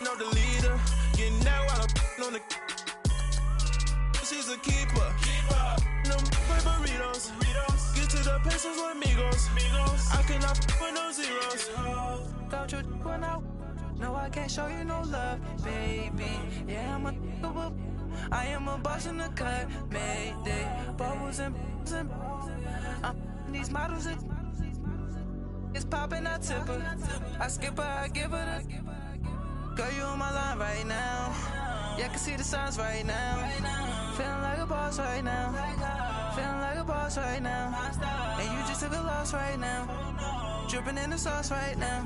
know the leader. Getting that while I'm on the. She's a keeper. No burritos. Get to the pesos with amigos. I cannot with no zeros. Don't you run out? No, I can't show you no love, baby. Yeah, I am a boss in the cut. Mayday, bubbles and these models. It's popping, I tip her. I skip her, I give her the. Girl, you on my line right now. Yeah, I can see the signs right now. Feeling like a boss right now. Feeling like a boss right now. And you just took a loss right now. Dripping in the sauce right now.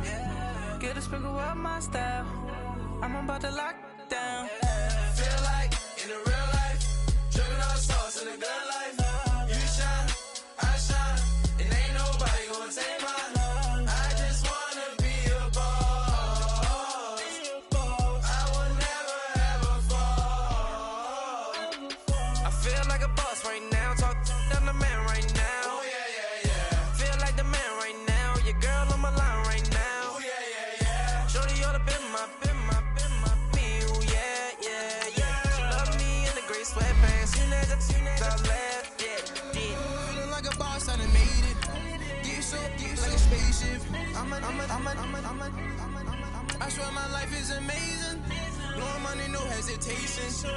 Get a sprinkle up my style. I'm about to lock down. Feel like in the real life, dripping all the sauce in the good life. You shine, I shine, and ain't nobody gonna take mine. I just wanna be a boss. I will never ever fall. I feel like a boss right now. Talk to the man right now. Oh yeah. Feel like the man right now. Your girl on my line right now. Oh yeah. Shorty oughta been my me. Ooh, yeah. She love me in the gray sweatpants. You never left, yeah. Feeling like a boss, I done made it. Get so like a spaceship. I swear my life is amazing. Blowing money, no hesitation.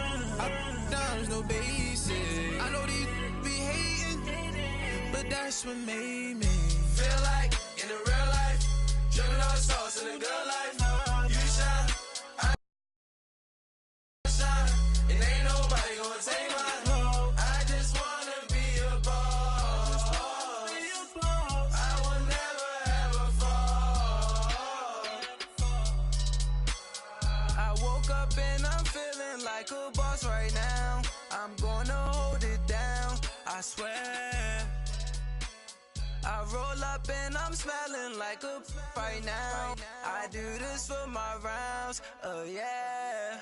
Down, no basic. I know these be hating, but that's what made me feel like in the real life, dripping all the sauce in the good life. You shine, I shine, and ain't nobody gonna take mine. I just wanna be a boss. I will never ever fall. I woke up and I'm feeling like a boss right now. I'm gonna hold it down, I swear. I roll up and I'm smelling like a right now. I do this for my rounds, oh yeah.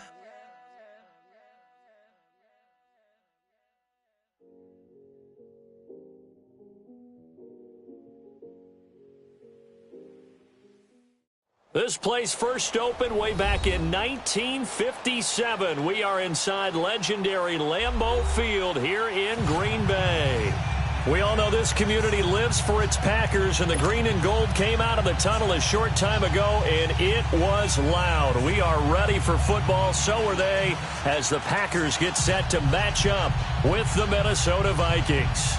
This place first opened way back in 1957. We are inside legendary Lambeau Field here in Green Bay. We all know this community lives for its Packers, and the green and gold came out of the tunnel a short time ago, and it was loud. We are ready for football, so are they, as the Packers get set to match up with the Minnesota Vikings.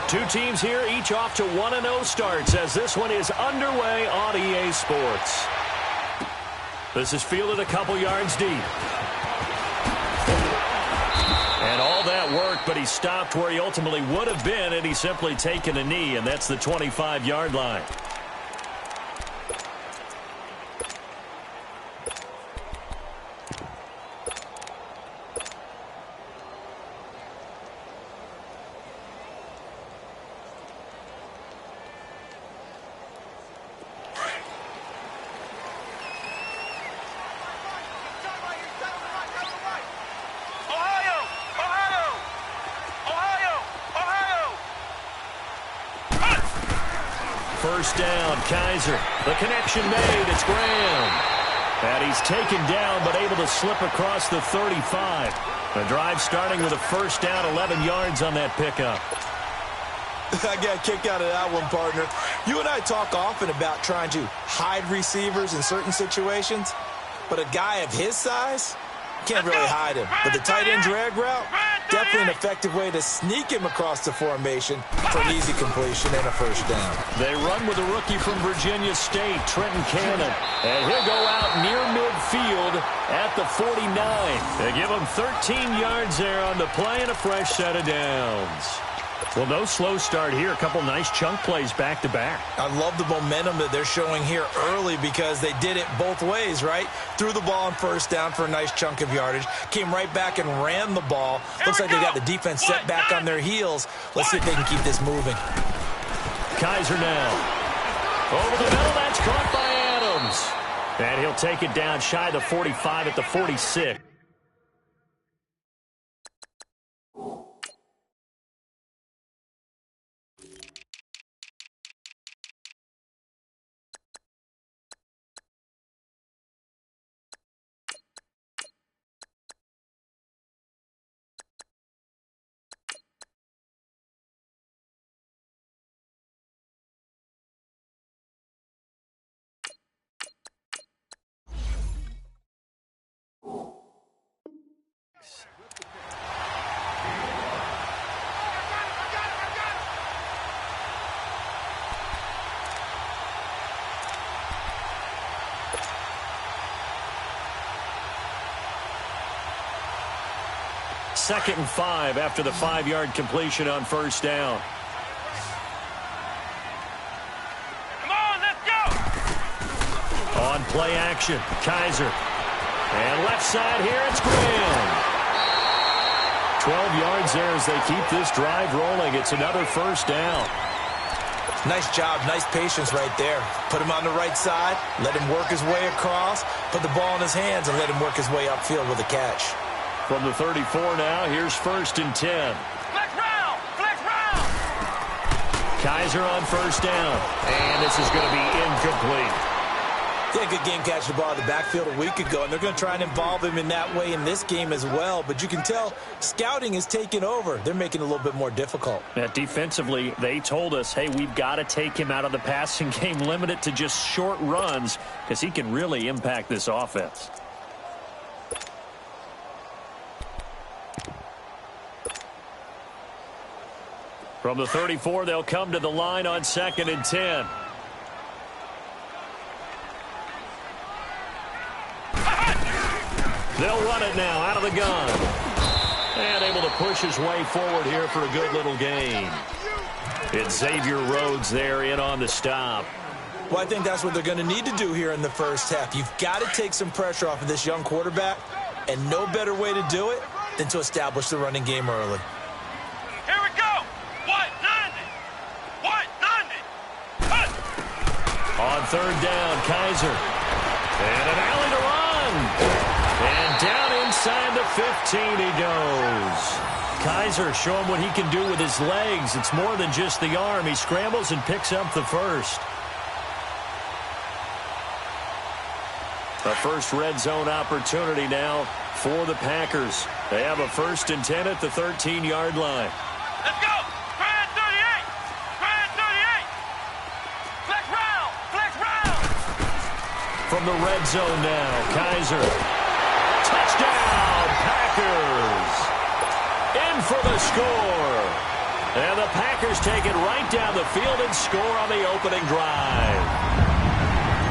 Two teams here, each off to 1-0 starts, as this one is underway on EA Sports. This is fielded a couple yards deep. And all that work, but he stopped where he ultimately would have been had he simply taken a knee, and that's the 25-yard line. First down, Kaiser. The connection made. It's Graham. And he's taken down, but able to slip across the 35. The drive starting with a first down, 11 yards on that pickup. I got a kick out of that one, partner. You and I talk often about trying to hide receivers in certain situations, but a guy of his size can't really hide him. But the tight end drag route, definitely an effective way to sneak him across the formation for an easy completion and a first down. They run with a rookie from Virginia State, Trenton Cannon. And he'll go out near midfield at the 49. They give him 13 yards there on the play and a fresh set of downs. Well, no slow start here. A couple nice chunk plays back-to-back. I love the momentum that they're showing here early because they did it both ways, right? Threw the ball on first down for a nice chunk of yardage. Came right back and ran the ball. Looks like they got the defense set back on their heels. Let's see if they can keep this moving. Kaiser now. Over the middle, that's caught by Adams. And he'll take it down shy of the 45 at the 46. 2nd and 5 after the 5-yard completion on first down. Come on, let's go! On play action, Kaiser. And left side here, it's Graham. 12 yards there as they keep this drive rolling. It's another first down. Nice job, nice patience right there. Put him on the right side, let him work his way across, put the ball in his hands, and let him work his way upfield with a catch. From the 34 now, here's 1st and 10. Flex round! Flex round! Kaiser on first down. And this is going to be incomplete. He had a good game catching the ball in the backfield a week ago, and they're going to try and involve him in that way in this game as well. But you can tell scouting is taking over. They're making it a little bit more difficult. Defensively, they told us, hey, we've got to take him out of the passing game, limit it to just short runs, because he can really impact this offense. From the 34, they'll come to the line on 2nd and 10. They'll run it now out of the gun. And able to push his way forward here for a good little gain. It's Xavier Rhodes there in on the stop. Well, I think that's what they're going to need to do here in the first half. You've got to take some pressure off of this young quarterback, and no better way to do it than to establish the running game early. Here we go! 190! 190! Cut! On 3rd down, Kaiser. And an alley to run. And down inside the 15 he goes. Kaiser showing what he can do with his legs. It's more than just the arm. He scrambles and picks up the first. A first red zone opportunity now for the Packers. They have a 1st and 10 at the 13-yard line. Let's go! Grand 38! Grand 38! Flex round! Flex round! From the red zone now, Kaiser. Touchdown, Packers! In for the score. And the Packers take it right down the field and score on the opening drive.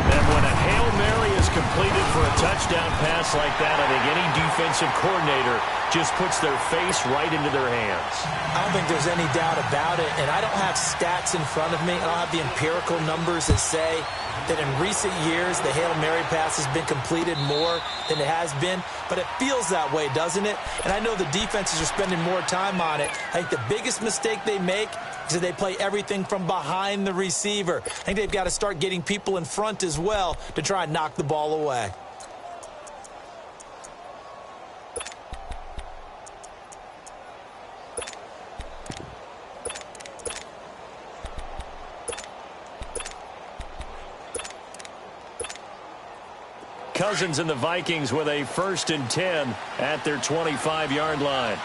And when a Hail Mary is completed for a touchdown pass like that, I think any defensive coordinator just puts their face right into their hands. I don't think there's any doubt about it, and I don't have stats in front of me. I don't have the empirical numbers that say that in recent years the Hail Mary pass has been completed more than it has been, but it feels that way, doesn't it? And I know the defenses are spending more time on it. I think the biggest mistake they make is that they play everything from behind the receiver. I think they've got to start getting people in front as well to try and knock the ball away. Cousins and the Vikings with a 1st and 10 at their 25-yard line.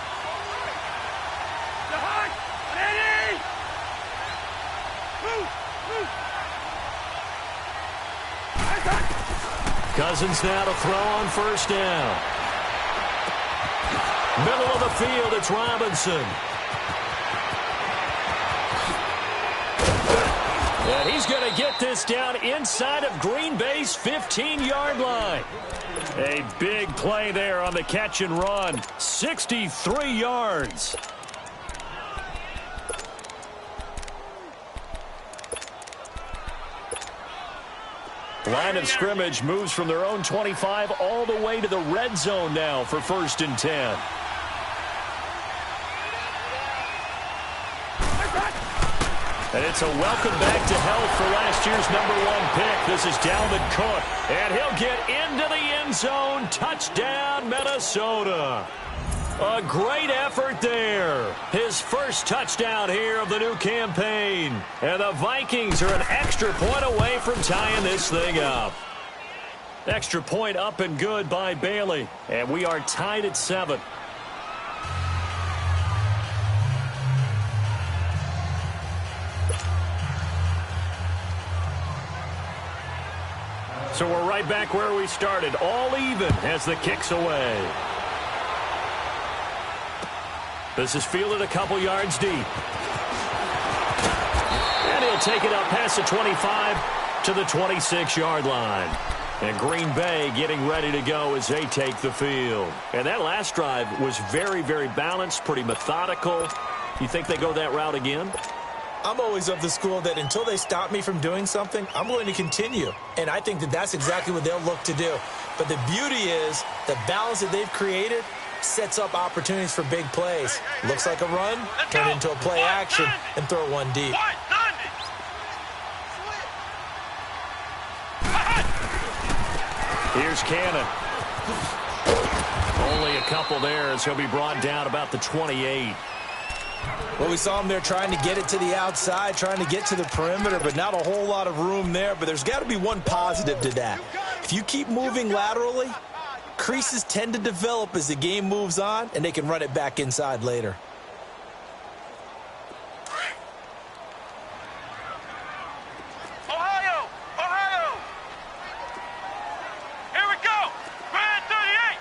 Cousins now to throw on 1st down. Middle of the field, it's Robinson. And he's going to get this down inside of Green Bay's 15-yard line. A big play there on the catch and run. 63 yards. Line of scrimmage moves from their own 25 all the way to the red zone now for 1st and 10. And it's a welcome back to health for last year's #1 pick. This is Dalvin Cook, and he'll get into the end zone. Touchdown, Minnesota. A great effort there. His first touchdown here of the new campaign. And the Vikings are an extra point away from tying this thing up. Extra point up and good by Bailey. And we are tied at 7. So we're right back where we started. All even as the kick's away. This is fielded a couple yards deep. And he'll take it up past the 25 to the 26-yard line. And Green Bay getting ready to go as they take the field. And that last drive was very, very balanced, pretty methodical. You think they go that route again? I'm always of the school that until they stop me from doing something, I'm going to continue. And I think that that's exactly what they'll look to do. But the beauty is the balance that they've created sets up opportunities for big plays. Looks like a run, turn it into a play action, and throw one deep. Here's Cannon. Only a couple there as he'll be brought down about the 28. Well, we saw him there trying to get it to the outside, trying to get to the perimeter, but not a whole lot of room there. But there's got to be one positive to that. If you keep moving laterally, creases tend to develop as the game moves on, and they can run it back inside later. Ohio! Ohio! Here we go! Grand 38!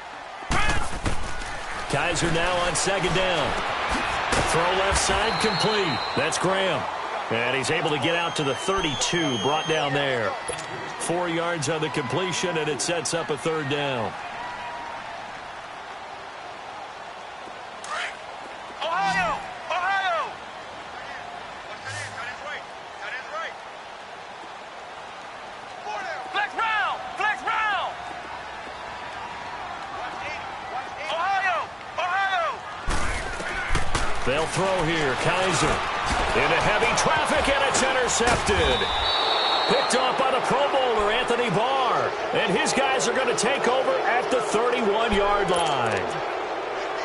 Kaiser now on second down. Throw left side complete. That's Graham. And he's able to get out to the 32, brought down there. 4 yards on the completion, and it sets up a third down. Ohio! Ohio! Flex round! Flex round! Ohio! Ohio! They'll throw here. Kaiser into heavy traffic, and it's intercepted. Picked off by the Pro Bowler, Anthony Barr. And his guys are going to take over at the 31-yard line.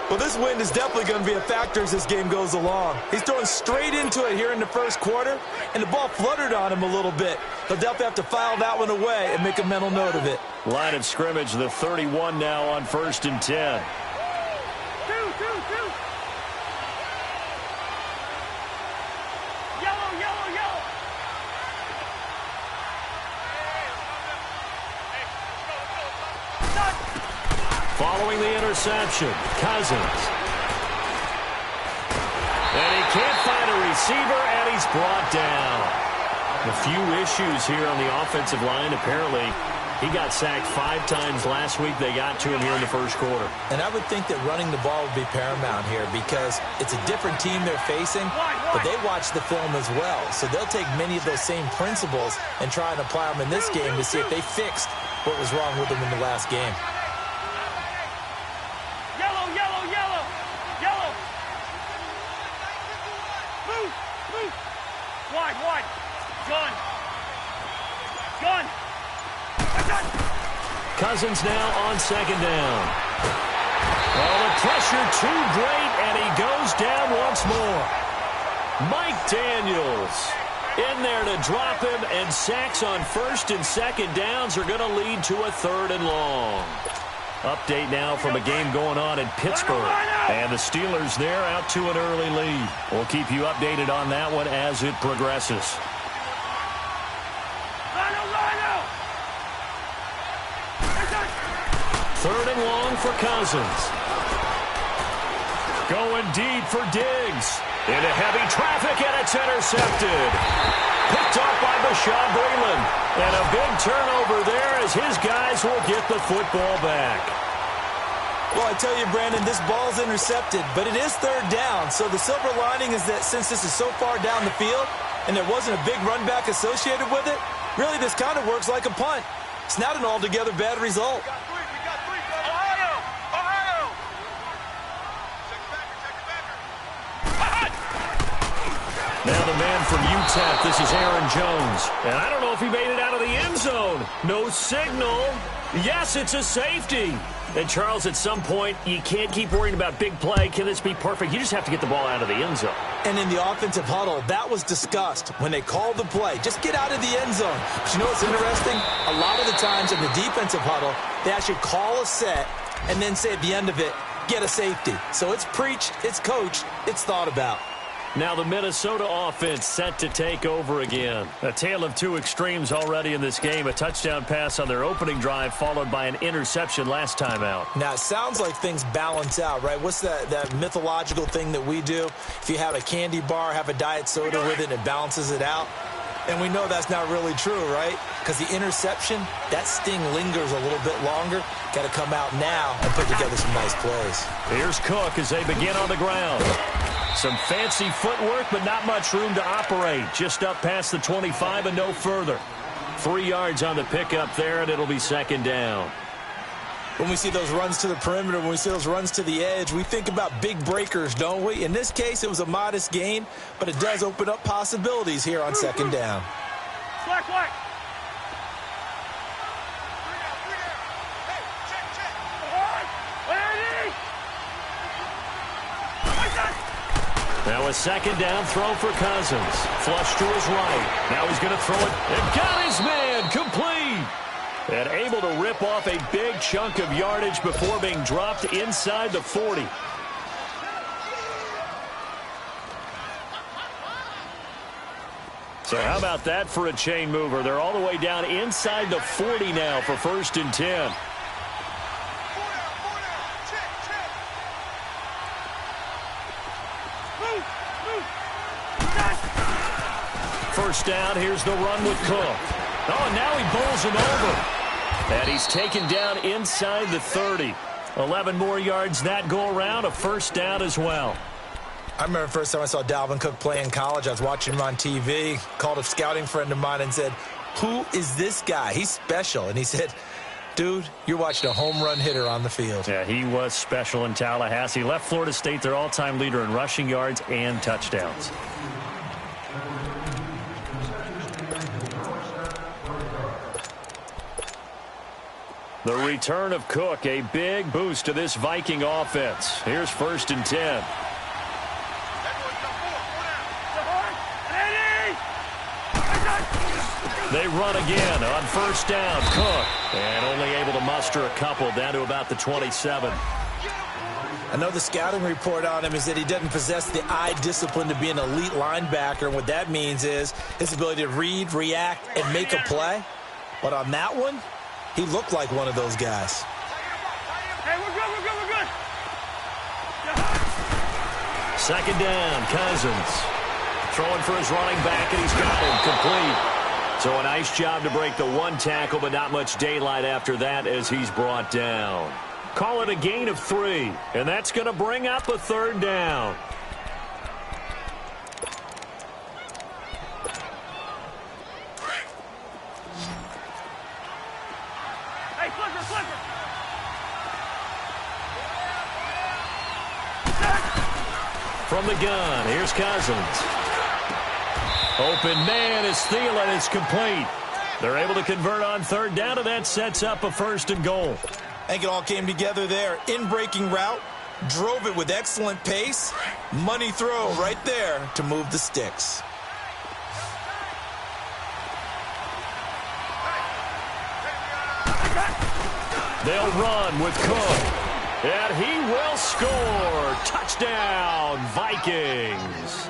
Well, this wind is definitely going to be a factor as this game goes along. He's throwing straight into it here in the first quarter, and the ball fluttered on him a little bit. They'll definitely have to file that one away and make a mental note of it. Line of scrimmage, the 31 now on 1st and 10. Following the interception, Cousins. And he can't find a receiver, and he's brought down. A few issues here on the offensive line. Apparently, he got sacked 5 times last week. They got to him here in the first quarter. And I would think that running the ball would be paramount here because it's a different team they're facing, but they watch the film as well. So they'll take many of those same principles and try and apply them in this game to see if they fixed what was wrong with them in the last game. Wide. Gun. Cousins now on second down. Oh, the pressure too great, and he goes down once more. Mike Daniels in there to drop him, and sacks on 1st and 2nd downs are going to lead to a 3rd and long. Update now from a game going on in Pittsburgh. And the Steelers there out to an early lead. We'll keep you updated on that one as it progresses. Third and long for Cousins. Going deep for Diggs. Into heavy traffic, and it's intercepted. Picked off by Bashaud Breeland. And a big turnover there as his guys will get the football back. Well, I tell you, Brandon, this ball's intercepted, but it is 3rd down. So the silver lining is that since this is so far down the field and there wasn't a big run back associated with it, really this kind of works like a punt. It's not an altogether bad result. Now the man from UTEP, this is Aaron Jones. And I don't know if he made it out of the end zone. No signal. Yes, it's a safety. And, Charles, at some point, you can't keep worrying about big play. Can this be perfect? You just have to get the ball out of the end zone. And in the offensive huddle, that was discussed when they called the play. Just get out of the end zone. But you know what's interesting? A lot of the times in the defensive huddle, they actually call a set and then say at the end of it, get a safety. So it's preached, it's coached, it's thought about. Now the Minnesota offense set to take over again. A tale of two extremes already in this game. A touchdown pass on their opening drive followed by an interception last time out. Now, it sounds like things balance out, right? What's that mythological thing that we do? If you have a candy bar, have a diet soda with it, and it balances it out. And we know that's not really true, right? Because the interception, that sting lingers a little bit longer. Got to come out now and put together some nice plays. Here's Cook as they begin on the ground. Some fancy footwork, but not much room to operate. Just up past the 25 and no further. 3 yards on the pickup there, and it'll be second down. When we see those runs to the perimeter, when we see those runs to the edge, we think about big breakers, don't we? In this case, it was a modest gain, but it does open up possibilities here on second down. Slack. Now a second down throw for Cousins. Flush to his right. Now he's going to throw it. And got his man complete. And able to rip off a big chunk of yardage before being dropped inside the 40. So how about that for a chain mover? They're all the way down inside the 40 now for 1st and 10. First down, here's the run with Cook. Oh, now he bowls him over. And he's taken down inside the 30. 11 more yards that go around, a first down as well. I remember the first time I saw Dalvin Cook play in college. I was watching him on TV, called a scouting friend of mine and said, "Who is this guy? He's special." And he said, "Dude, you're watching a home run hitter on the field." Yeah, he was special in Tallahassee. Left Florida State their all-time leader in rushing yards and touchdowns. The return of Cook, a big boost to this Viking offense. Here's 1st and 10. They run again on first down. Cook, and only able to muster a couple down to about the 27. I know the scouting report on him is that he doesn't possess the eye discipline to be an elite linebacker. And what that means is his ability to read, react, and make a play. But on that one, he looked like one of those guys. Hey, we're good. Second down, Cousins. Throwing for his running back, and he's got him complete. So a nice job to break the one tackle, but not much daylight after that as he's brought down. Call it a gain of 3, and that's going to bring up a third down. Hey, flipper. From the gun, here's Cousins. Open man is Thielen. It's complete. They're able to convert on third down, and that sets up a 1st and goal. I think it all came together there. In-breaking route, drove it with excellent pace. Money throw right there to move the sticks. They'll run with Cook. And he will score. Touchdown, Vikings.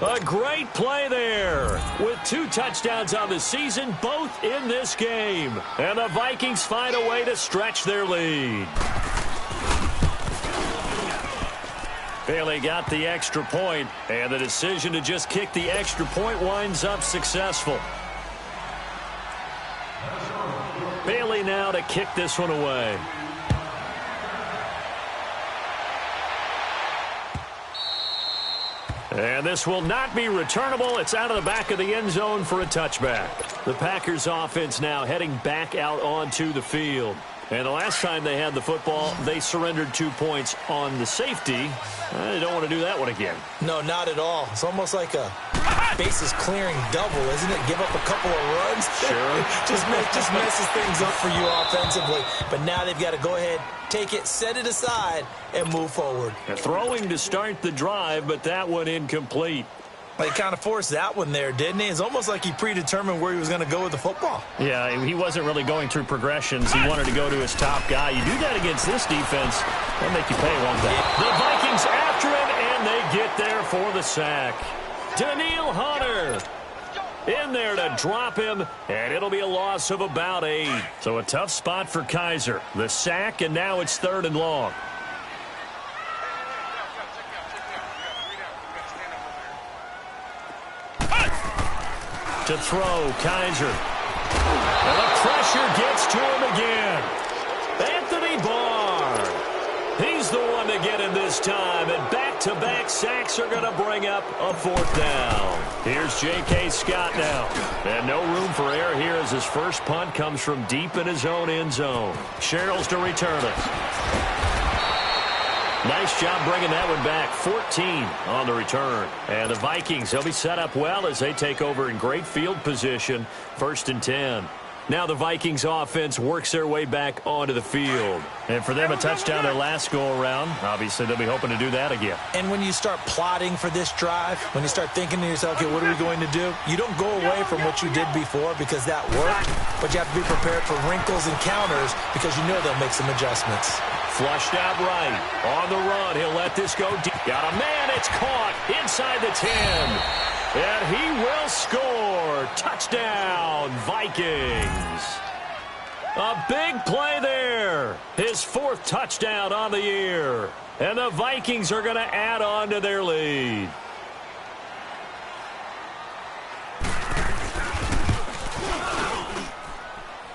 A great play there with 2 touchdowns on the season, both in this game. And the Vikings find a way to stretch their lead. Bailey got the extra point, and the decision to just kick the extra point winds up successful. Bailey now to kick this one away. And this will not be returnable. It's out of the back of the end zone for a touchback. The Packers offense now heading back out onto the field. And the last time they had the football, they surrendered 2 points on the safety. They don't want to do that one again. No, not at all. It's almost like a bases clearing double, isn't it? Give up a couple of runs. Sure. just messes things up for you offensively. But now they've got to go ahead, take it, set it aside, and move forward. Throwing to start the drive, but that one incomplete. He kind of forced that one there, didn't he? It's almost like he predetermined where he was going to go with the football. Yeah, he wasn't really going through progressions. He wanted to go to his top guy. You do that against this defense, they'll make you pay, won't they? The Vikings after him, and they get there for the sack. Daniil Hunter in there to drop him, and it'll be a loss of about 8. So a tough spot for Kaiser. The sack, and now it's 3rd and long. To throw, Kaiser. And the pressure gets to him again. Anthony Barr. He's the one to get him this time. And back-to-back sacks are going to bring up a 4th down. Here's J.K. Scott now. And no room for error here as his first punt comes from deep in his own end zone. Sherrills to return it. Nice job bringing that one back. 14 on the return. And the Vikings, they'll be set up well as they take over in great field position. 1st and 10. Now the Vikings offense works their way back onto the field. And for them, a touchdown their last go-around. Obviously, they'll be hoping to do that again. And when you start plotting for this drive, when you start thinking to yourself, okay, what are we going to do? You don't go away from what you did before because that worked, but you have to be prepared for wrinkles and counters because you know they'll make some adjustments. Flushed out right. On the run, he'll let this go deep. Got a man, it's caught inside the 10. And he will score. Touchdown, Vikings. A big play there. His 4th touchdown on the year. And the Vikings are going to add on to their lead.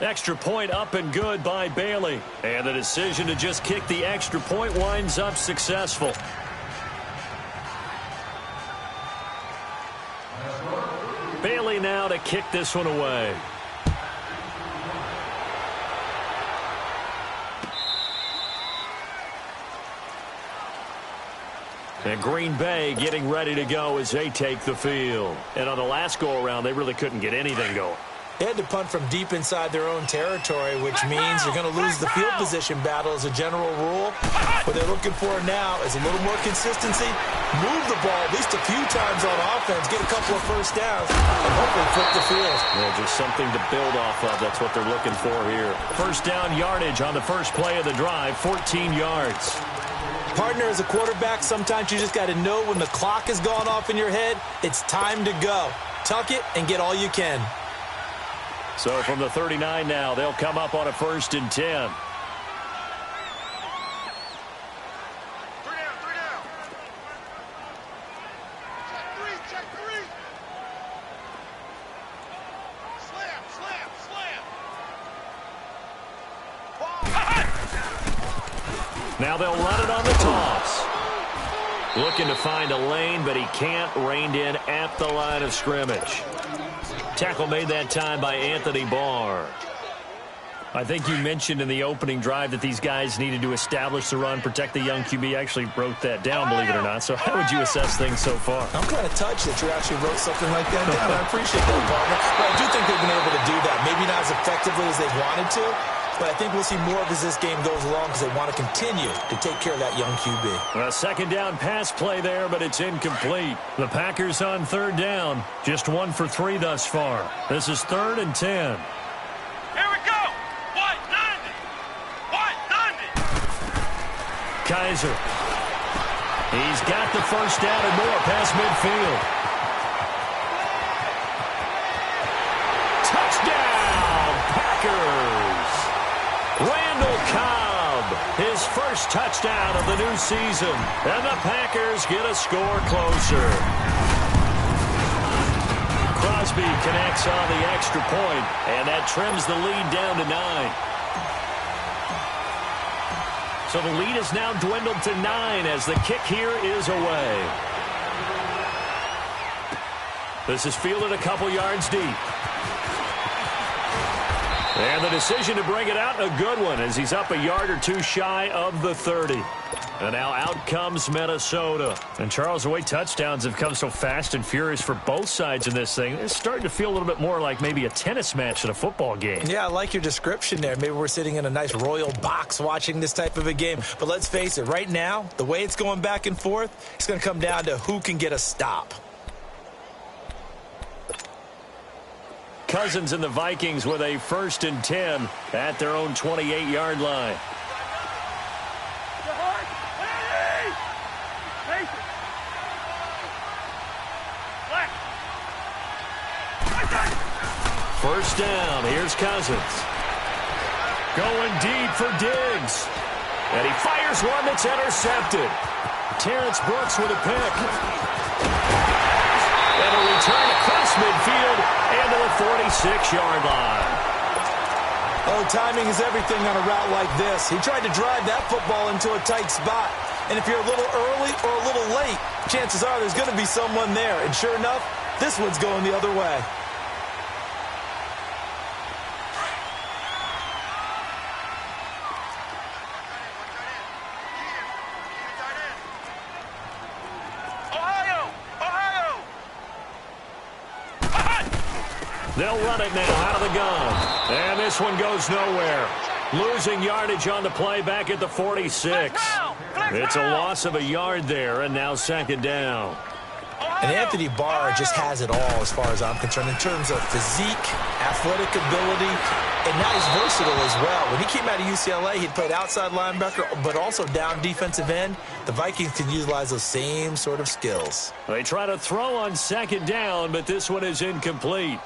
Extra point up and good by Bailey. And the decision to just kick the extra point winds up successful. Bailey now to kick this one away. And Green Bay getting ready to go as they take the field. And on the last go-around, they really couldn't get anything going. They had to punt from deep inside their own territory, which means you're going to lose the field position battle as a general rule. What they're looking for now is a little more consistency, move the ball at least a few times on offense, get a couple of first downs, and hopefully flip the field. Yeah, just something to build off of. That's what they're looking for here. First down yardage on the first play of the drive, 14 yards. Partner, as a quarterback, sometimes you just got to know when the clock has gone off in your head, it's time to go. Tuck it and get all you can. So from the 39 now, they'll come up on a 1st and 10. 3 down, 3 down. Check 3. Slam. Now they'll run it on the toss. Looking to find a lane, but he can't. Reined in at the line of scrimmage. Tackle made that time by Anthony Barr. I think you mentioned in the opening drive that these guys needed to establish the run, protect the young QB. I actually wrote that down, believe it or not. So how would you assess things so far? I'm kind of touched that you actually wrote something like that down. I appreciate that, partner. But I do think they've been able to do that. Maybe not as effectively as they wanted to, but I think we'll see more of as this game goes along because they want to continue to take care of that young QB. A 2nd down pass play there, but it's incomplete. The Packers on 3rd down. Just 1 for 3 thus far. This is 3rd and 10. Here we go. White 90. White 90. Kaiser. He's got the first down and more past midfield. Touchdown, Packers. Randall Cobb, his first touchdown of the new season. And the Packers get a score closer. Crosby connects on the extra point, and that trims the lead down to 9. So the lead is now dwindled to 9 as the kick here is away. This is fielded a couple yards deep. And the decision to bring it out, a good one, as he's up a yard or 2 shy of the 30. And now out comes Minnesota. And Charles, the way touchdowns have come so fast and furious for both sides in this thing, it's starting to feel a little bit more like maybe a tennis match than a football game. Yeah, I like your description there. Maybe we're sitting in a nice royal box watching this type of a game. But let's face it, right now, the way it's going back and forth, it's going to come down to who can get a stop. Cousins and the Vikings with a 1st and 10 at their own 28-yard line. First down, here's Cousins. Going deep for Diggs. And he fires one that's intercepted. Terrence Brooks with a pick. And a return across midfield, and 46-yard line. Oh, timing is everything on a route like this. He tried to drive that football into a tight spot. And if you're a little early or a little late, chances are there's going to be someone there. And sure enough, this one's going the other way. They'll run it now out of the gun. And this one goes nowhere. Losing yardage on the play back at the 46. It's a loss of a yard there, and now second down. And Anthony Barr just has it all as far as I'm concerned in terms of physique, athletic ability, and now he's versatile as well. When he came out of UCLA, he played outside linebacker, but also down defensive end. The Vikings can utilize those same sort of skills. They try to throw on second down, but this one is incomplete.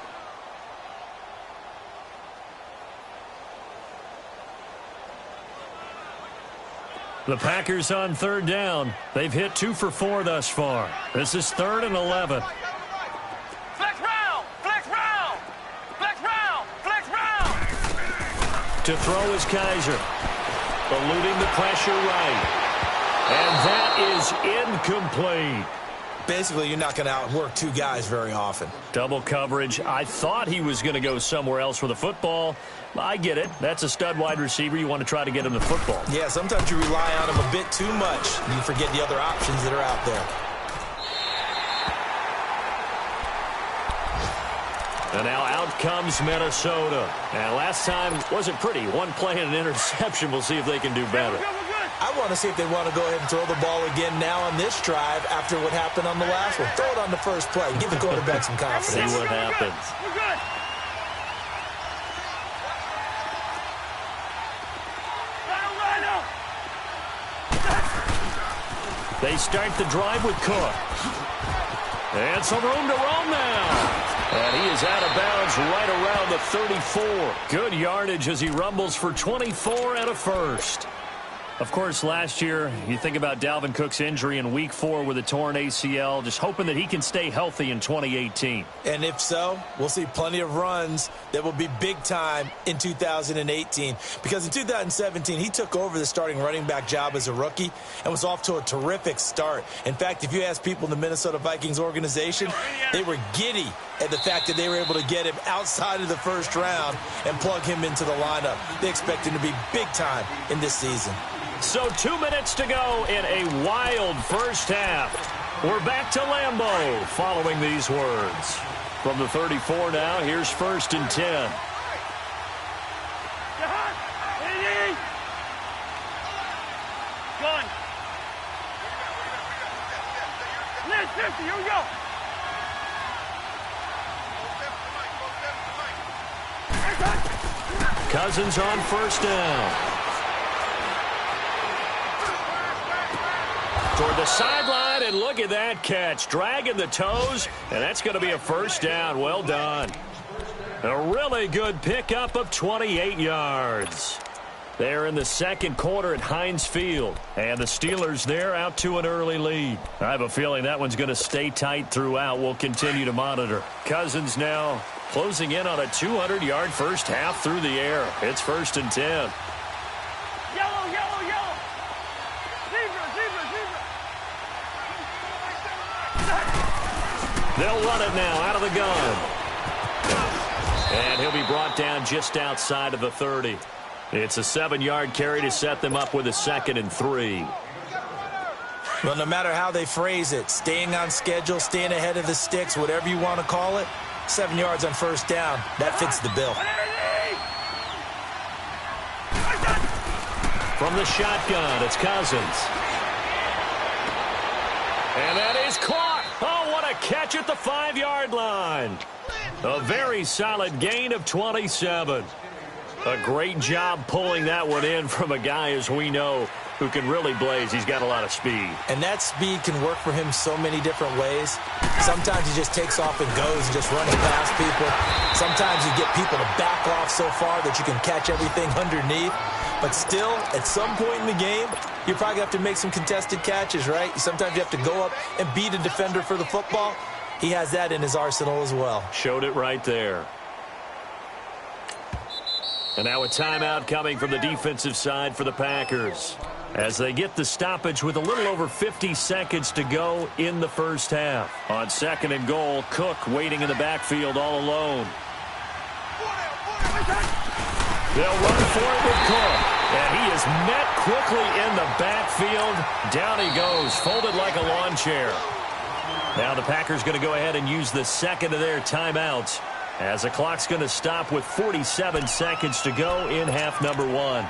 The Packers on third down. They've hit 2 for 4 thus far. This is 3rd and 11. Flex round! Flex round! Flex round! Flex round! To throw is Kaiser. Eluding the pressure right. And that is incomplete. Basically, you're not going to outwork 2 guys very often. Double coverage. I thought he was going to go somewhere else with the football. I get it. That's a stud wide receiver. You want to try to get him the football. Yeah, sometimes you rely on him a bit too much. You forget the other options that are out there. And now out comes Minnesota. And last time wasn't pretty. One play and an interception. We'll see if they can do better. I want to see if they want to go ahead and throw the ball again now on this drive after what happened on the last one. Throw it on the first play. Give the quarterback some confidence. See what happens. We're good. They start the drive with Cook. And some room to roam now. And he is out of bounds right around the 34. Good yardage as he rumbles for 24 and a first. Of course, last year, you think about Dalvin Cook's injury in Week 4 with a torn ACL, just hoping that he can stay healthy in 2018. And if so, we'll see plenty of runs that will be big time in 2018. Because in 2017, he took over the starting running back job as a rookie and was off to a terrific start. In fact, if you ask people in the Minnesota Vikings organization, they were giddy at the fact that they were able to get him outside of the first round and plug him into the lineup. They expect him to be big time in this season. So 2 minutes to go in a wild first half. We're back to Lambeau following these words. From the 34 now, here's 1st and 10. Gun. Let's 50, here we go. Cousins on 1st down. Toward the sideline, and look at that catch. Dragging the toes, and that's going to be a 1st down. Well done. A really good pickup of 28 yards. They're in the second quarter at Heinz Field. And the Steelers there out to an early lead. I have a feeling that one's going to stay tight throughout. We'll continue to monitor. Cousins now closing in on a 200-yard first half through the air. It's 1st and 10. Yellow, yellow, yellow. Zebra, zebra, zebra. They'll run it now out of the gun. And he'll be brought down just outside of the 30. It's a 7-yard carry to set them up with a 2nd and 3. Well, no matter how they phrase it, staying on schedule, staying ahead of the sticks, whatever you want to call it, 7 yards on 1st down, that fits the bill. From the shotgun, it's Cousins. And that is caught. Oh, what a catch at the 5-yard line. A very solid gain of 27. A great job pulling that one in from a guy, as we know, who can really blaze. He's got a lot of speed. And that speed can work for him so many different ways. Sometimes he just takes off and goes, just running past people. Sometimes you get people to back off so far that you can catch everything underneath. But still, at some point in the game, you probably have to make some contested catches, right? Sometimes you have to go up and beat a defender for the football. He has that in his arsenal as well. Showed it right there. And now a timeout coming from the defensive side for the Packers, as they get the stoppage with a little over 50 seconds to go in the first half. On 2nd and goal, Cook waiting in the backfield all alone. They'll run for it with Cook, and he is met quickly in the backfield. Down he goes, folded like a lawn chair. Now the Packers going to go ahead and use the second of their timeouts, as the clock's going to stop with 47 seconds to go in half number 1.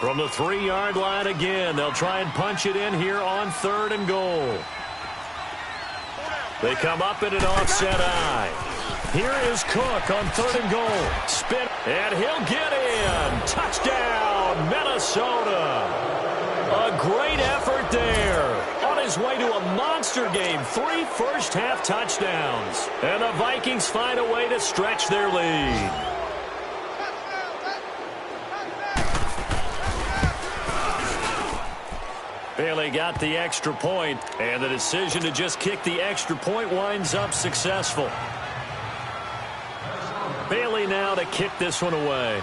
From the 3-yard line again, they'll try and punch it in here on 3rd and goal. They come up in an offset eye. Here is Cook on 3rd and goal. Spin, and he'll get in. Touchdown, Minnesota. A great effort there. On his way to a monster game. 3 first-half touchdowns. And the Vikings find a way to stretch their lead. Bailey got the extra point, and the decision to just kick the extra point winds up successful. Bailey now to kick this one away.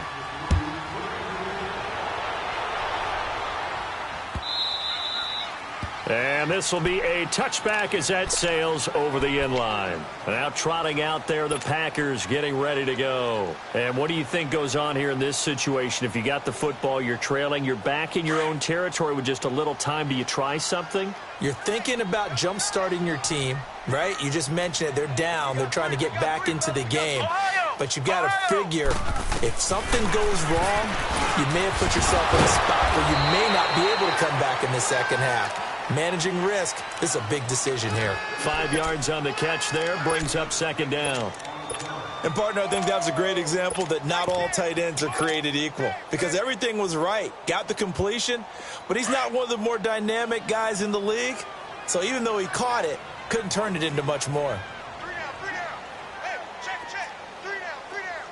And this will be a touchback as that sails over the end line. Now trotting out there, the Packers getting ready to go. And what do you think goes on here in this situation? If you got the football, you're trailing, you're back in your own territory with just a little time. Do you try something? You're thinking about jump-starting your team, right? You just mentioned it. They're down. They're trying to get back into the game. But you've got to figure, if something goes wrong, you may have put yourself in a spot where you may not be able to come back in the second half. Managing risk, this is a big decision here. 5 yards on the catch there, brings up 2nd down. And, partner, I think that's a great example that not all tight ends are created equal, because everything was right. Got the completion, but he's not one of the more dynamic guys in the league. So even though he caught it, couldn't turn it into much more. 3 down, 3 down. Hey, check. 3 down, 3 down.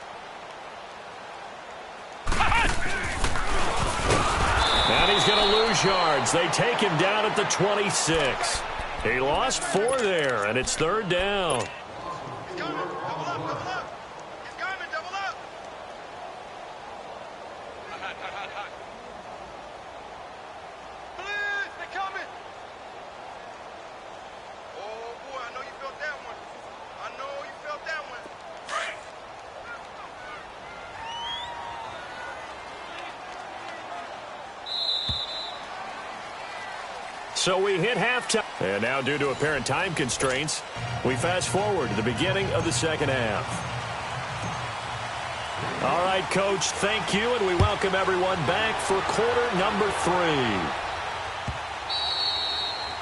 And he's going to lose yards. They take him down at the 26. He lost 4 there, and it's 3rd down. He's coming, double up. He's coming, double up. Hot. Please, they're coming. Oh, boy, I know you felt that one. So we hit halftime. And now, due to apparent time constraints, we fast forward to the beginning of the second half. All right, Coach, thank you, and we welcome everyone back for quarter number 3.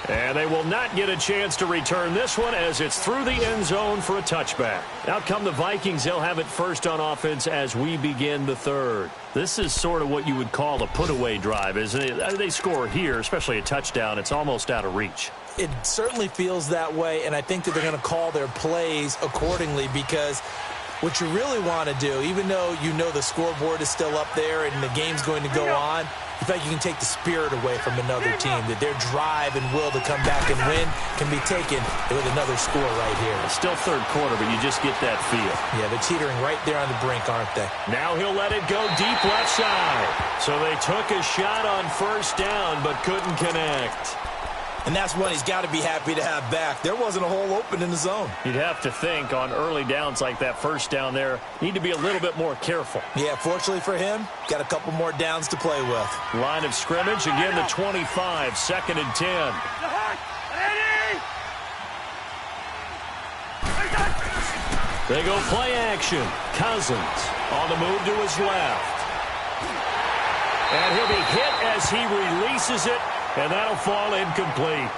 And they will not get a chance to return this one as it's through the end zone for a touchback. Out come the Vikings. They'll have it first on offense as we begin the third. This is sort of what you would call a put-away drive, isn't it? They score here, especially a touchdown. It's almost out of reach. It certainly feels that way, and I think that they're going to call their plays accordingly, because what you really want to do, even though you know the scoreboard is still up there and the game's going to go on, in fact, you can take the spirit away from another team, that their drive and will to come back and win can be taken with another score right here. It's still third quarter, but you just get that feel. Yeah, they're teetering right there on the brink, aren't they? Now he'll let it go deep left side. So they took a shot on first down, but couldn't connect. And that's one he's got to be happy to have back. There wasn't a hole open in the zone. You'd have to think on early downs like that first down there, need to be a little bit more careful. Yeah, fortunately for him, got a couple more downs to play with. Line of scrimmage, again the 25, second and 10. They go play action. Cousins on the move to his left. And he'll be hit as he releases it. And that'll fall incomplete.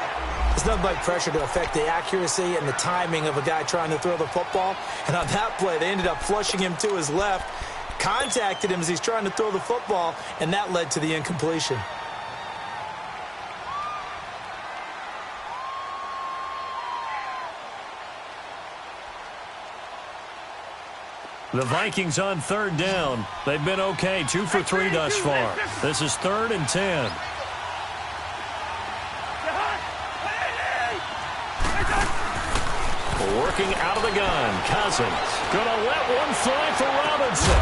It's nothing like pressure to affect the accuracy and the timing of a guy trying to throw the football. And on that play, they ended up flushing him to his left, contacted him as he's trying to throw the football, and that led to the incompletion. The Vikings on third down. They've been okay, 2 for 3 thus far. This is 3rd and 10. working out of the gun. Cousins gonna let one fly for Robinson.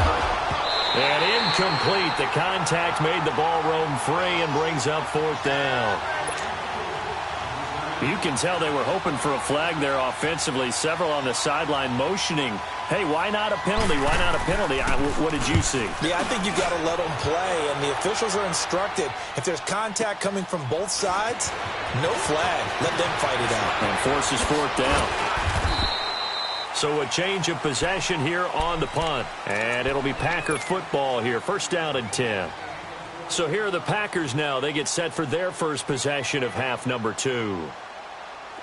And incomplete. The contact made the ball roam free and brings up 4th down. You can tell they were hoping for a flag there offensively. Several on the sideline motioning, hey, why not a penalty? Why not a penalty? What did you see? Yeah, I think you've got to let them play, and the officials are instructed, if there's contact coming from both sides, no flag. Let them fight it out. And forces 4th down. So a change of possession here on the punt. And it'll be Packer football here. 1st down and 10. So here are the Packers now. They get set for their first possession of half number 2.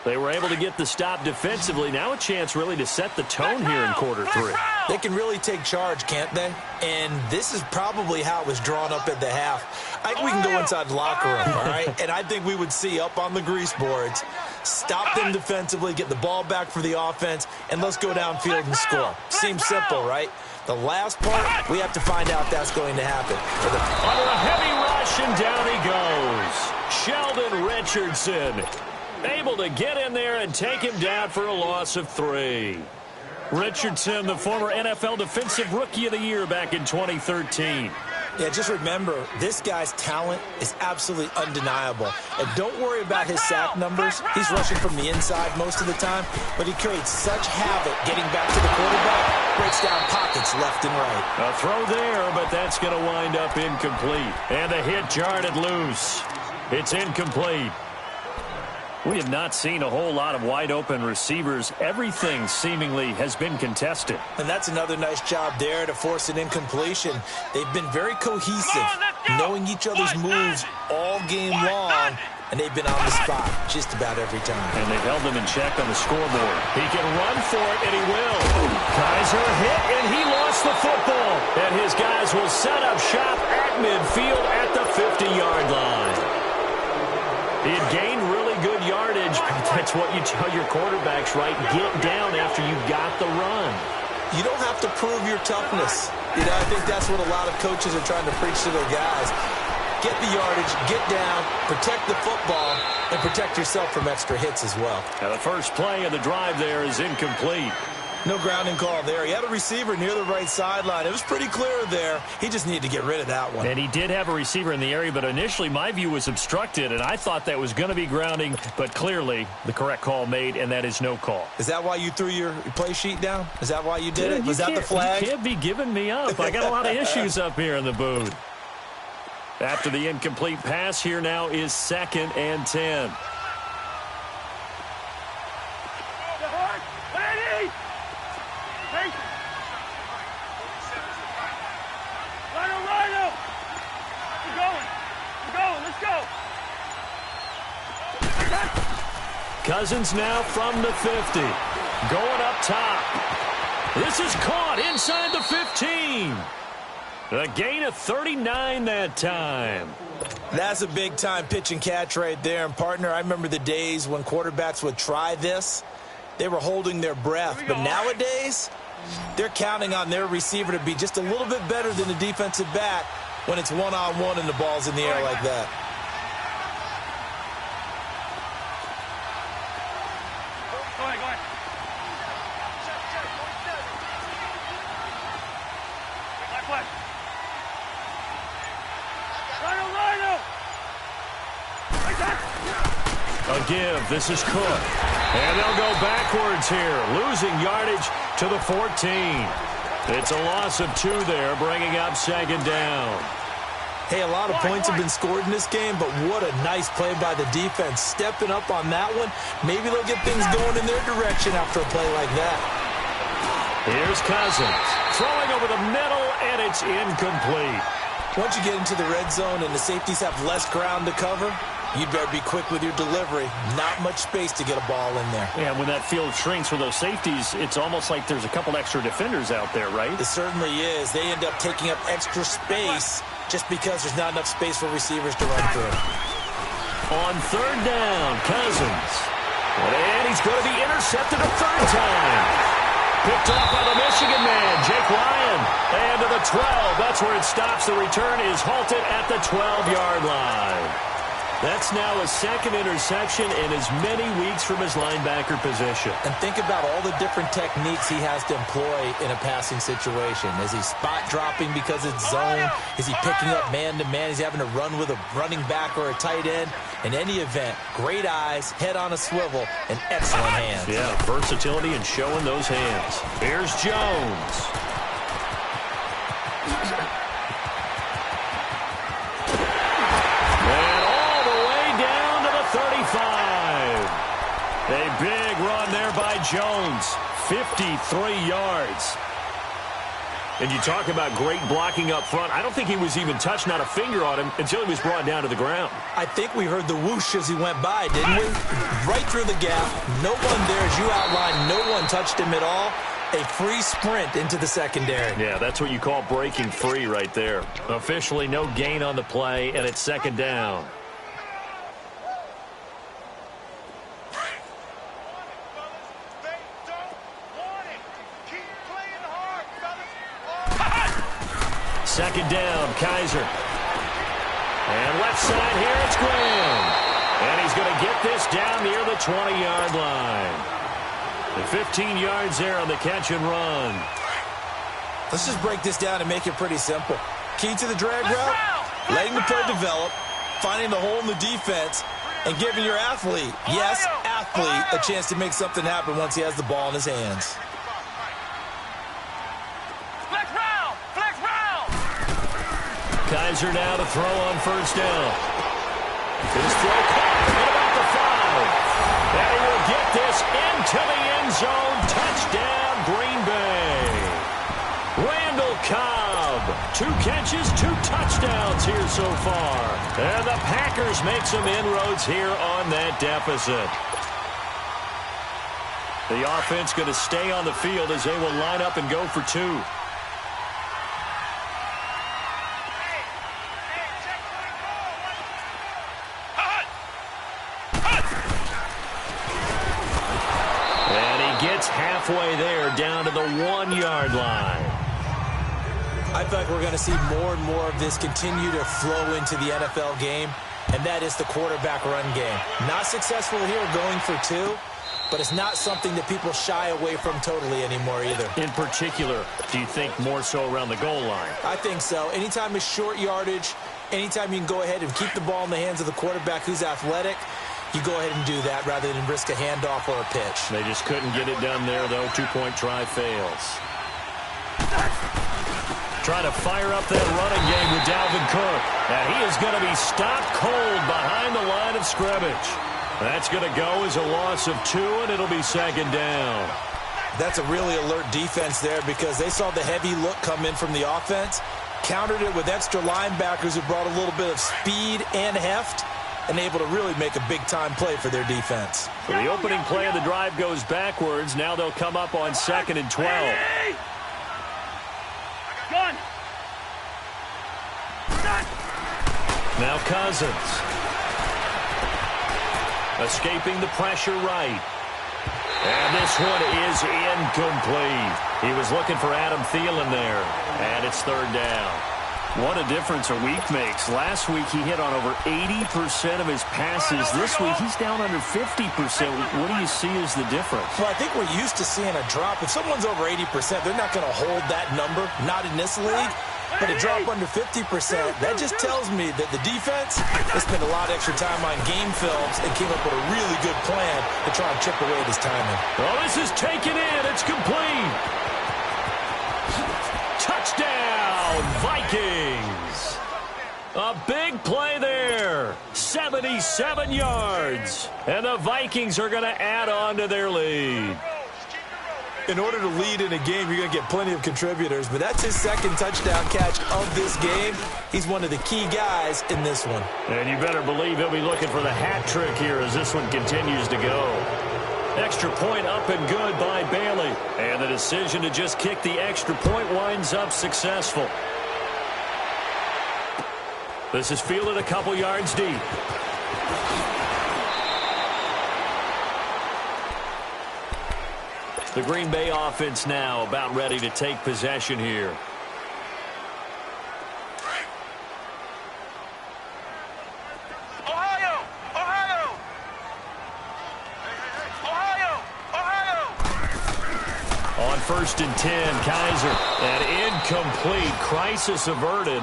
They were able to get the stop defensively. Now a chance really to set the tone here in quarter 3. They can really take charge, can't they? And this is probably how it was drawn up at the half. I think we can go inside the locker room, all right? And I think we would see up on the grease boards, stop them defensively, get the ball back for the offense, and let's go downfield and score. Seems simple, right? The last part, we have to find out if that's going to happen. Under a heavy rush, and down he goes. Sheldon Richardson able to get in there and take him down for a loss of 3. Richardson, the former NFL Defensive Rookie of the Year back in 2013. Yeah, just remember, this guy's talent is absolutely undeniable. And don't worry about his sack numbers. He's rushing from the inside most of the time, but he creates such havoc getting back to the quarterback, breaks down pockets left and right. A throw there, but that's going to wind up incomplete. And the hit jarred it loose. It's incomplete. We have not seen a whole lot of wide-open receivers. Everything seemingly has been contested. And that's another nice job there to force an incompletion. They've been very cohesive, knowing each other's moves all game long, and they've been on the spot just about every time. And they've held them in check on the scoreboard. He can run for it, and he will. Kaiser hit, and he lost the football. And his guys will set up shop at midfield at the 50-yard line. He had gained really good yardage. That's what you tell your quarterbacks, right? Get down after you got the run. You don't have to prove your toughness. You know, I think that's what a lot of coaches are trying to preach to their guys. Get the yardage, get down, protect the football, and protect yourself from extra hits as well. Now the first play of the drive there is incomplete. No grounding call there. He had a receiver near the right sideline. It was pretty clear there. He just needed to get rid of that one. And he did have a receiver in the area, but initially my view was obstructed, and I thought that was going to be grounding, but clearly the correct call made, and that is no call. Is that why you threw your play sheet down? Is that why you did it? Was that the flag? You can't be giving me up. I got a lot of issues up here in the booth. After the incomplete pass, here now is 2nd and 10. Cousins now from the 50. Going up top. This is caught inside the 15. A gain of 39 that time. That's a big-time pitch and catch right there. And, partner, I remember the days when quarterbacks would try this. They were holding their breath. But nowadays, they're counting on their receiver to be just a little bit better than the defensive back when it's one-on-one and the ball's in the air like that. A give. This is Cook. And they'll go backwards here, losing yardage to the 14. It's a loss of 2 there, bringing up 2nd down. Hey, a lot of points have been scored in this game, but what a nice play by the defense. Stepping up on that one, maybe they'll get things going in their direction after a play like that. Here's Cousins, throwing over the middle, and it's incomplete. Once you get into the red zone and the safeties have less ground to cover, you'd better be quick with your delivery. Not much space to get a ball in there. Yeah, when that field shrinks with those safeties, it's almost like there's a couple extra defenders out there, right? It certainly is. They end up taking up extra space just because there's not enough space for receivers to run through. On 3rd down, Cousins. And he's going to be intercepted a 3rd time. Picked off by the Michigan man, Jake Ryan. And to the 12. That's where it stops. The return is halted at the 12-yard line. That's now a second interception in as many weeks from his linebacker position. And think about all the different techniques he has to employ in a passing situation. Is he spot dropping because it's zone? Is he picking up man-to-man? Is he having to run with a running back or a tight end? In any event, great eyes, head on a swivel, and excellent hands. Yeah, versatility and showing those hands. Here's Jones. A big run there by Jones. 53 yards. And you talk about great blocking up front. I don't think he was even touched, not a finger on him, until he was brought down to the ground. I think we heard the whoosh as he went by, didn't we? Right through the gap. No one there, as you outlined. No one touched him at all. A free sprint into the secondary. Yeah, that's what you call breaking free right there. Officially no gain on the play, and it's second down. Second down, Kaiser. And left side here, it's Graham. And he's going to get this down near the 20-yard line. And 15 yards there on the catch and run. Let's just break this down and make it pretty simple. Key to the drag route, letting the play develop, finding the hole in the defense, and giving your athlete, yes, athlete, a chance to make something happen once he has the ball in his hands. Kaiser now to throw on first down. His throw caught at about the 5. And he will get this into the end zone. Touchdown, Green Bay. Randall Cobb. 2 catches, 2 touchdowns here so far. And the Packers make some inroads here on that deficit. The offense going to stay on the field as they will line up and go for 2. Halfway there, down to the 1-yard line. I feel like we're going to see more and more of this continue to flow into the NFL game, and that is the quarterback run game. Not successful here going for 2, but it's not something that people shy away from totally anymore either. In particular, do you think more so around the goal line? I think so. Anytime it's short yardage, anytime you can go ahead and keep the ball in the hands of the quarterback who's athletic, you go ahead and do that rather than risk a handoff or a pitch. They just couldn't get it done there, though. 2-point try fails. Trying to fire up that running game with Dalvin Cook. And he is going to be stopped cold behind the line of scrimmage. That's going to go as a loss of 2, and it'll be second down. That's a really alert defense there because they saw the heavy look come in from the offense, countered it with extra linebackers who brought a little bit of speed and heft, and able to really make a big-time play for their defense. So the opening play of the drive goes backwards. Now they'll come up on 2nd and 12. Now Cousins. Escaping the pressure right. And this one is incomplete. He was looking for Adam Thielen there. And it's 3rd down. What a difference a week makes. Last week he hit on over 80% of his passes. This week he's down under 50%. What do you see as the difference? Well, I think we're used to seeing a drop. If someone's over 80%, they're not going to hold that number. Not in this league. But a drop under 50%, that just tells me that the defense has spent a lot of extra time on game films and came up with a really good plan to try and chip away at his timing. Well, this is taken in. It's complete. Touchdown, Vikings. A big play there. 77 yards. And the Vikings are going to add on to their lead. In order to lead in a game, you're going to get plenty of contributors, but that's his 2nd touchdown catch of this game. He's one of the key guys in this one. And you better believe he'll be looking for the hat trick here as this one continues to go. Extra point up and good by Bailey. And the decision to just kick the extra point winds up successful. This is fielded a couple yards deep. The Green Bay offense now about ready to take possession here. Ohio! On 1st and 10, Kaiser. An incomplete. Crisis averted.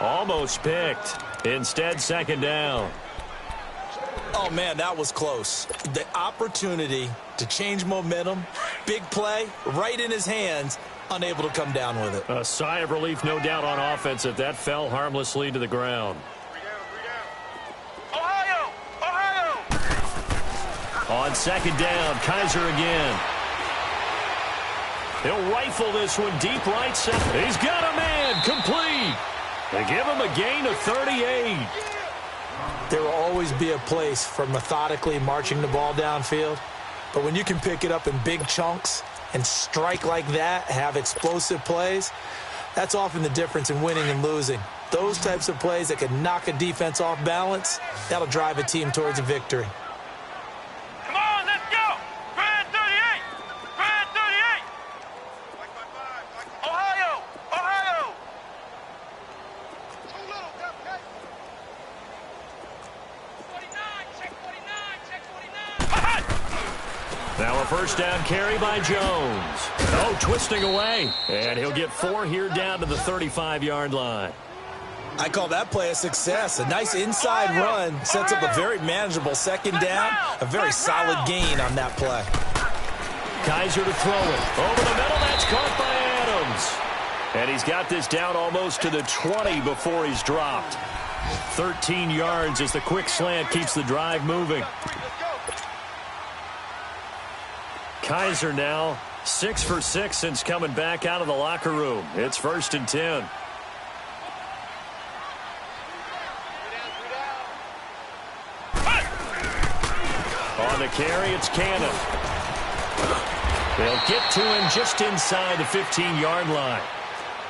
Almost picked. Instead, 2nd down. Oh, man, that was close. The opportunity to change momentum, big play, right in his hands, unable to come down with it. A sigh of relief, no doubt, on offense if that fell harmlessly to the ground. Ohio! Ohio! On 2nd down, Kaiser again. He'll rifle this one deep right center. He's got a man, complete. They give him a gain of 38. There will always be a place for methodically marching the ball downfield, but when you can pick it up in big chunks and strike like that, have explosive plays, that's often the difference in winning and losing. Those types of plays that can knock a defense off balance, that'll drive a team towards a victory. Come on, let's go! Grand 38! Grand 38! Ohio! Ohio! Too little, okay? 49, check 49, check 49. Now a 1st down carry by Jones. Oh, twisting away. And he'll get 4 here down to the 35-yard line. I call that play a success. A nice inside run sets up a very manageable 2nd down, a very solid gain on that play. Kaiser to throw it. Over the middle, that's caught by Adams. And he's got this down almost to the 20 before he's dropped. 13 yards as the quick slant keeps the drive moving. Kaiser now 6 for 6 since coming back out of the locker room. It's 1st and 10. On the carry, it's Cannon. They'll get to him just inside the 15-yard line.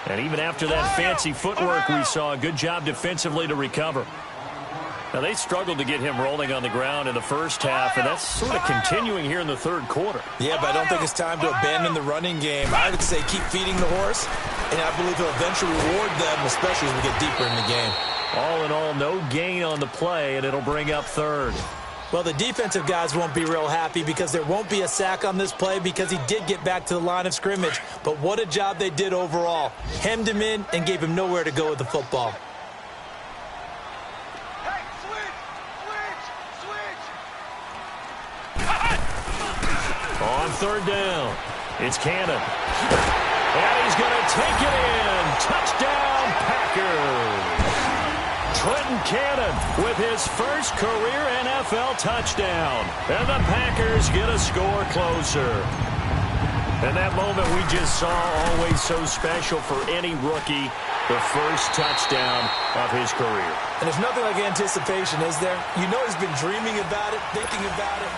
And even after that fancy footwork we saw, a good job defensively to recover. Now, they struggled to get him rolling on the ground in the first half, and that's sort of continuing here in the 3rd quarter. Yeah, but I don't think it's time to abandon the running game. I would say keep feeding the horse, and I believe he'll eventually reward them, especially as we get deeper in the game. All in all, no gain on the play, and it'll bring up 3rd. Well, the defensive guys won't be real happy because there won't be a sack on this play because he did get back to the line of scrimmage. But what a job they did overall. Hemmed him in and gave him nowhere to go with the football. Hey, switch! On 3rd down, it's Cannon. And he's going to take it in. Touchdown, Packers. Trenton Cannon with his first career NFL touchdown. And the Packers get a score closer. And that moment we just saw, always so special for any rookie, the first touchdown of his career. And there's nothing like anticipation, is there? You know he's been dreaming about it, thinking about it.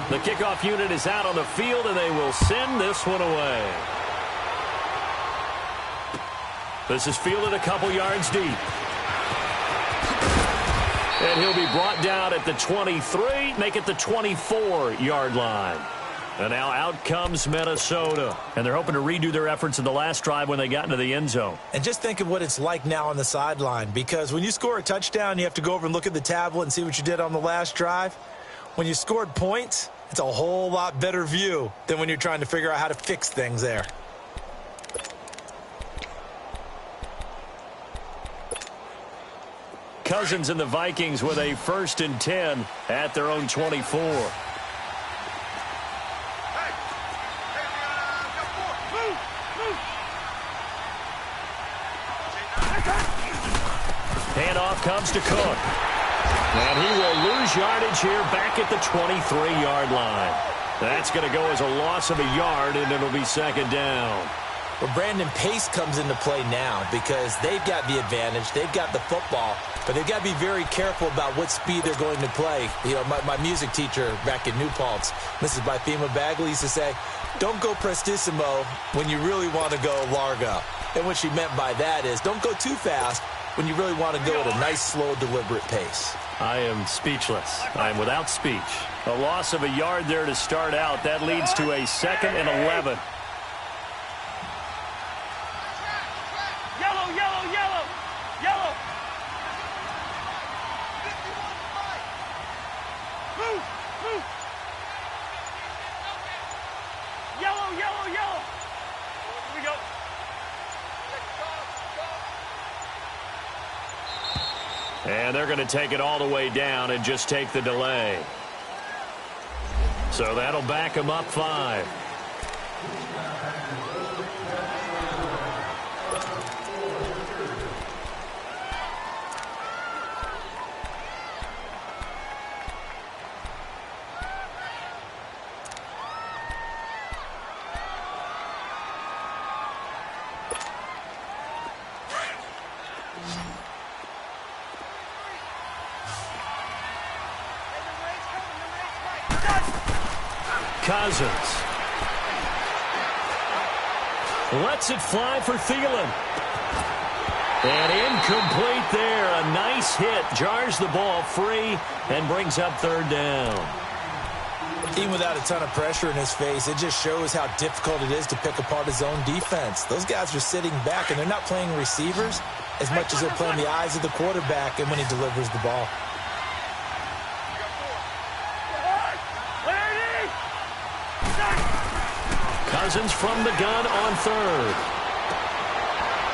The kickoff unit is out on the field, and they will send this one away. This is fielded a couple yards deep. And he'll be brought down at the 23, make it the 24-yard line. And now out comes Minnesota. And they're hoping to redo their efforts in the last drive when they got into the end zone. And just think of what it's like now on the sideline, because when you score a touchdown, you have to go over and look at the tablet and see what you did on the last drive. When you scored points, it's a whole lot better view than when you're trying to figure out how to fix things there. Cousins and the Vikings with a 1st and 10 at their own 24. Handoff comes to Cook. And he will lose yardage here back at the 23-yard line. That's going to go as a loss of a yard, and it'll be 2nd down. Well, Brandon, pace comes into play now because they've got the advantage. They've got the football, but they've got to be very careful about what speed they're going to play. You know, my music teacher back in New Paltz, Mrs. Bythema Bagley, used to say, don't go prestissimo when you really want to go largo. And what she meant by that is don't go too fast when you really want to go at a nice, slow, deliberate pace. I am speechless. I am without speech. A loss of a yard there to start out. That leads to a 2nd and 11. Yellow, yellow, yellow, yellow. And they're going to take it all the way down and just take the delay. So that'll back them up 5. Cousins lets it fly for Thielen. And incomplete there. A nice hit. Jars the ball free and brings up 3rd down. Even without a ton of pressure in his face, it just shows how difficult it is to pick apart his own defense. Those guys are sitting back, and they're not playing receivers as much as they're playing the eyes of the quarterback and when he delivers the ball. Cousins from the gun on 3rd.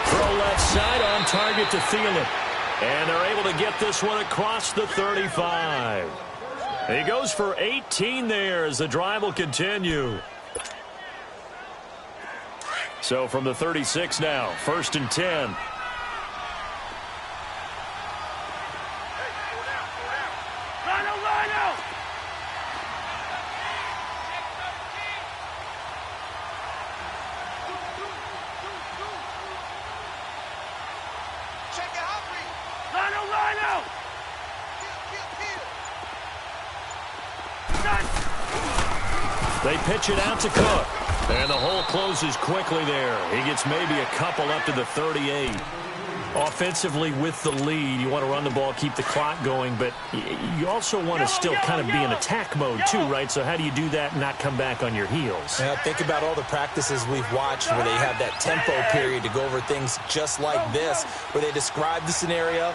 Throw left side on target to Thielen. And they're able to get this one across the 35. He goes for 18 there as the drive will continue. So from the 36 now, 1st and 10. They pitch it out to Cook. And the hole closes quickly there. He gets maybe a couple up to the 38. Offensively with the lead, you want to run the ball, keep the clock going, but you also want to still kind of be in attack mode too, right? So how do you do that and not come back on your heels? Yeah, think about all the practices we've watched where they have that tempo period to go over things just like this, where they describe the scenario,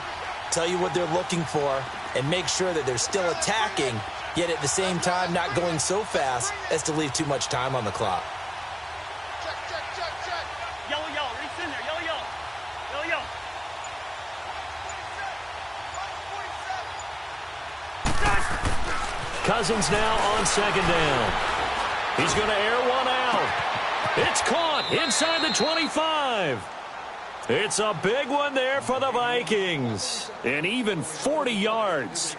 tell you what they're looking for, and make sure that they're still attacking, yet at the same time not going so fast as to leave too much time on the clock. Cousins now on 2nd down. He's going to air one out. It's caught inside the 25. It's a big one there for the Vikings. And even 40 yards.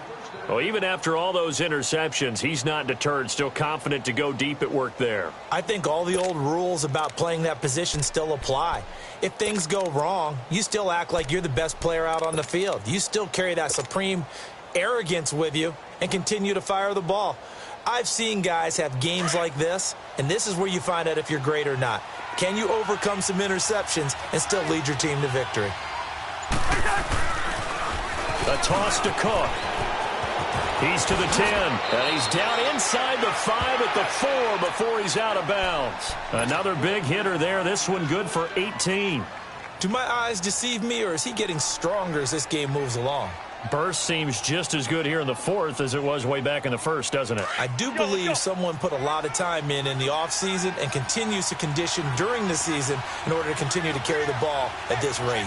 Well, even after all those interceptions, he's not deterred, still confident to go deep at work there. I think all the old rules about playing that position still apply. If things go wrong, you still act like you're the best player out on the field. You still carry that supreme arrogance with you and continue to fire the ball. I've seen guys have games like this, and this is where you find out if you're great or not. Can you overcome some interceptions and still lead your team to victory? A toss to Cook. He's to the 10, and he's down inside the 5 at the 4 before he's out of bounds. Another big hitter there. This one good for 18. Do my eyes deceive me, or is he getting stronger as this game moves along? Burst seems just as good here in the 4th as it was way back in the 1st, doesn't it? I do believe someone put a lot of time in the offseason and continues to condition during the season in order to continue to carry the ball at this rate.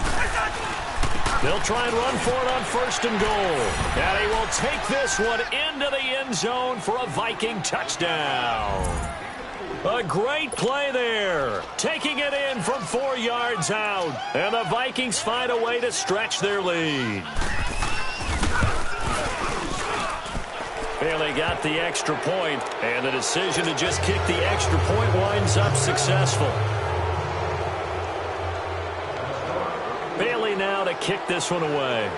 They'll try and run for it on 1st and goal. And he will take this one into the end zone for a Viking touchdown. A great play there. Taking it in from 4 yards out. And the Vikings find a way to stretch their lead. And they got the extra point, and the decision to just kick the extra point winds up successful. Bailey now to kick this one away.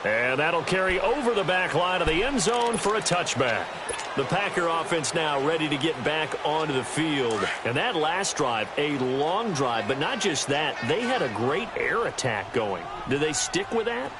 And that'll carry over the back line of the end zone for a touchback. The Packer offense now ready to get back onto the field. And that last drive, a long drive, but not just that. They had a great air attack going. Do they stick with that?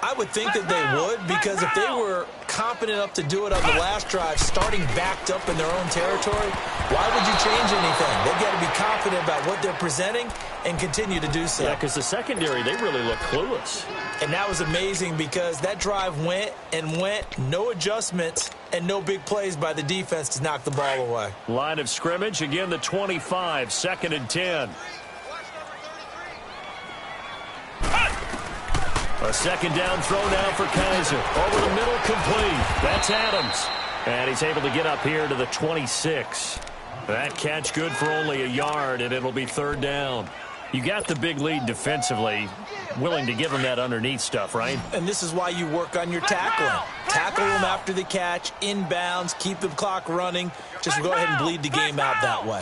I would think that they would, because if they were competent enough to do it on the last drive, starting backed up in their own territory, why would you change anything? They've got to be confident about what they're presenting and continue to do so. Yeah, because the secondary, they really look clueless. And that was amazing because that drive went and went, no adjustments, and no big plays by the defense to knock the ball away. Line of scrimmage, again the 25, 2nd and 10. A second down throw now for Kaiser. Over the middle, complete. That's Adams. And he's able to get up here to the 26. That catch good for only a yard, and it'll be third down. You got the big lead defensively. Willing to give him that underneath stuff, right? And this is why you work on your tackling. Tackle him after the catch, inbounds, keep the clock running. Just go ahead and bleed the game out that way.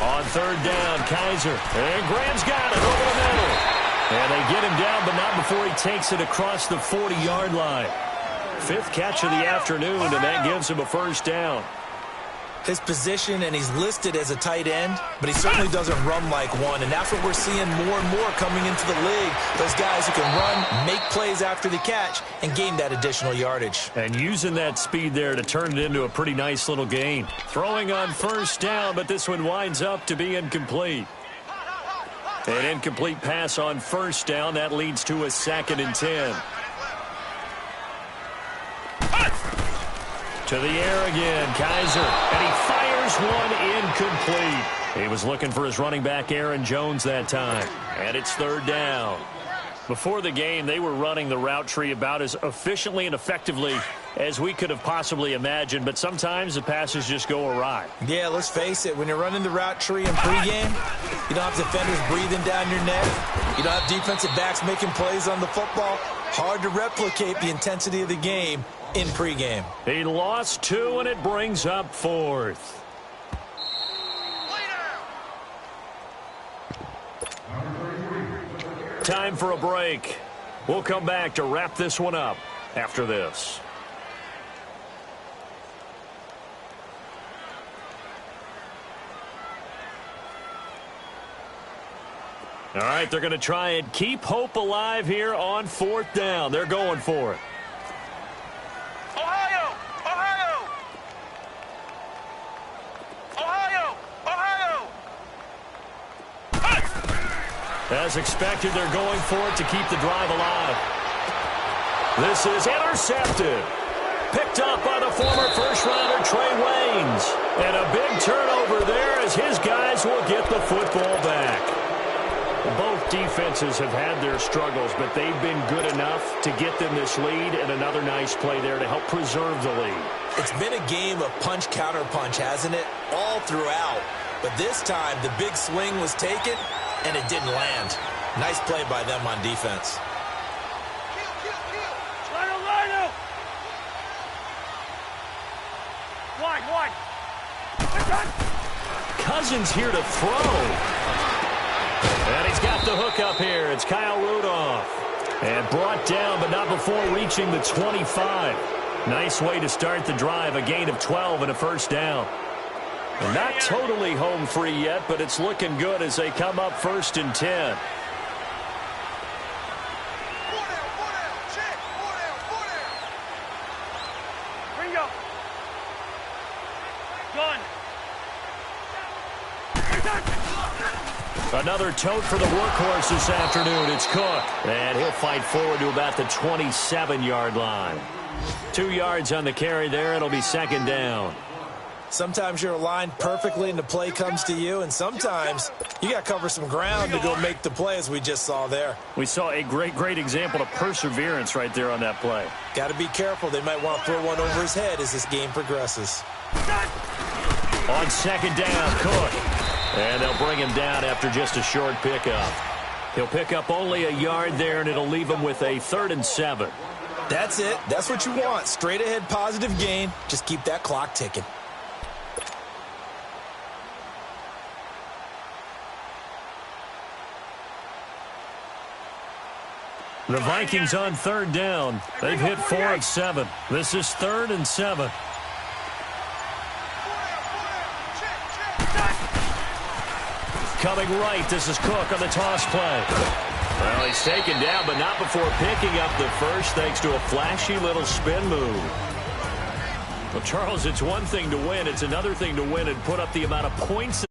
On third down, Kaiser. And Graham's got it over the middle. And they get him down, but not before he takes it across the 40-yard line. Fifth catch of the afternoon, and that gives him a first down. His position, and he's listed as a tight end, but he certainly doesn't run like one, and that's what we're seeing more and more coming into the league. Those guys who can run, make plays after the catch, and gain that additional yardage. And using that speed there to turn it into a pretty nice little gain. Throwing on first down, but this one winds up to be incomplete. An incomplete pass on first down. That leads to a 2nd and 10. To the air again, Kaiser, and he fires one incomplete. He was looking for his running back, Aaron Jones, that time. And it's third down. Before the game, they were running the route tree about as efficiently and effectively as we could have possibly imagined, but sometimes the passes just go awry. Yeah, let's face it. When you're running the route tree in pregame, you don't have defenders breathing down your neck. You don't have defensive backs making plays on the football. Hard to replicate the intensity of the game in pregame. He lost 2, and it brings up 4th. Time for a break. We'll come back to wrap this one up after this. All right, they're going to try and keep hope alive here on 4th down. They're going for it. Ohio! Ohio! Ohio! Ohio! As expected, they're going for it to keep the drive alive. This is intercepted. Picked up by the former first-rounder Trey Waynes. And a big turnover there as his guys will get the football back. Both defenses have had their struggles, but they've been good enough to get them this lead, and another nice play there to help preserve the lead. It's been a game of punch-counter-punch, hasn't it? All throughout. But this time, the big swing was taken, and it didn't land. Nice play by them on defense. Wide. Cousins here to throw. And he's got the hook up here. It's Kyle Rudolph. And brought down, but not before reaching the 25. Nice way to start the drive. A gain of 12 and a first down. And not totally home free yet, but it's looking good as they come up 1st and 10. Ringo. Gun. Another tote for the workhorse this afternoon. It's Cook. And he'll fight forward to about the 27-yard line. 2 yards on the carry there. It'll be 2nd down. Sometimes you're aligned perfectly and the play comes to you, and sometimes you got to cover some ground to go make the play, as we just saw there. We saw a great example of perseverance right there on that play. Got to be careful. They might want to throw one over his head as this game progresses. On 2nd down, Cook. And they'll bring him down after just a short pickup. He'll pick up only a yard there, and it'll leave him with a 3rd and 7. That's it. That's what you want. Straight ahead positive gain. Just keep that clock ticking. The Vikings on 3rd down. They've hit 4 of 7. This is 3rd and 7. Coming right, this is Cook on the toss play. Well, he's taken down, but not before picking up the first, thanks to a flashy little spin move. Well, Charles, it's one thing to win. It's another thing to win and put up the amount of points